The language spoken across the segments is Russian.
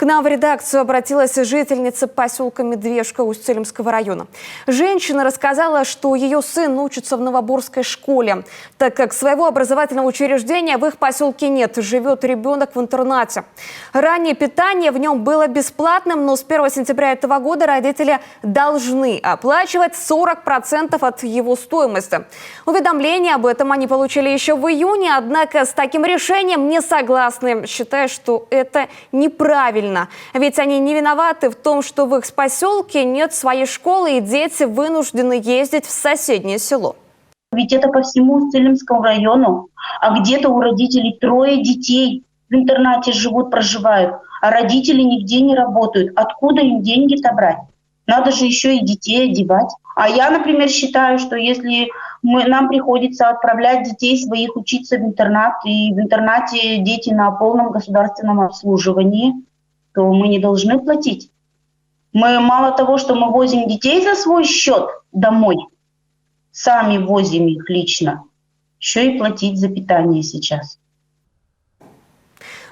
К нам в редакцию обратилась жительница поселка Медвежка Усть-Илимского района. Женщина рассказала, что ее сын учится в Новоборской школе, так как своего образовательного учреждения в их поселке нет, живет ребенок в интернате. Ранее питание в нем было бесплатным, но с 1 сентября этого года родители должны оплачивать 40% от его стоимости. Уведомление об этом они получили еще в июне, однако с таким решением не согласны, считая, что это неправильно. Ведь они не виноваты в том, что в их поселке нет своей школы и дети вынуждены ездить в соседнее село. Ведь это по всему Усть-Илимскому району, а где-то у родителей 3 детей в интернате живут, проживают, а родители нигде не работают. Откуда им деньги-то брать? Надо же еще и детей одевать. А я, например, считаю, что если нам приходится отправлять детей своих учиться в интернат, и в интернате дети на полном государственном обслуживании, то мы не должны платить. Мы мало того, что мы возим детей за свой счет домой, сами возим их лично, еще и платить за питание сейчас.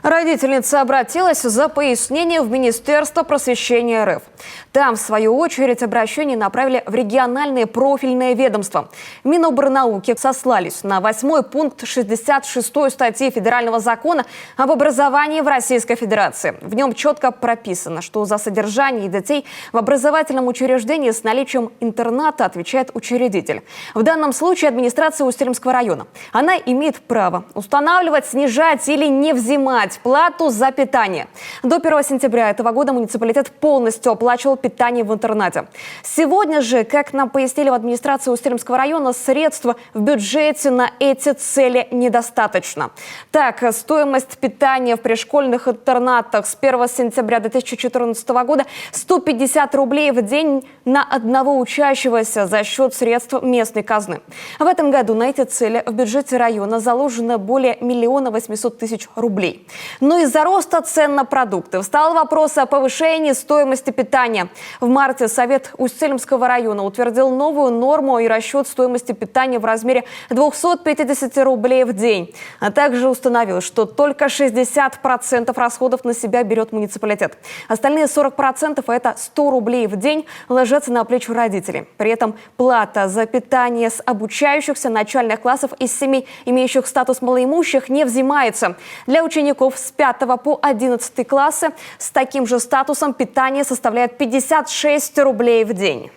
Родительница обратилась за пояснением в Министерство просвещения РФ. Там, в свою очередь, обращение направили в региональные профильные ведомства. Минобрнауки сослались на 8 пункт 66 статьи Федерального закона об образовании в Российской Федерации. В нем четко прописано, что за содержание детей в образовательном учреждении с наличием интерната отвечает учредитель. В данном случае администрация Усть-Илимского района. Она имеет право устанавливать, снижать или не взимать плату за питание. До 1 сентября этого года муниципалитет полностью оплачивал питание в интернате. Сегодня же, как нам пояснили в администрации Усть-Илимского района, средств в бюджете на эти цели недостаточно. Так, стоимость питания в пришкольных интернатах с 1 сентября 2014 года 150 рублей в день на одного учащегося за счет средств местной казны. В этом году на эти цели в бюджете района заложено более 1 800 000 рублей. Но из-за роста цен на продукты встал вопрос о повышении стоимости питания. В марте Совет Усть-Илимского района утвердил новую норму и расчет стоимости питания в размере 250 рублей в день. А также установил, что только 60% расходов на себя берет муниципалитет. Остальные 40%, а это 100 рублей в день, ложатся на плечи родителей. При этом плата за питание с обучающихся начальных классов из семей, имеющих статус малоимущих, не взимается. Для учеников с 5 по 11 классы с таким же статусом питание составляет 56 рублей в день.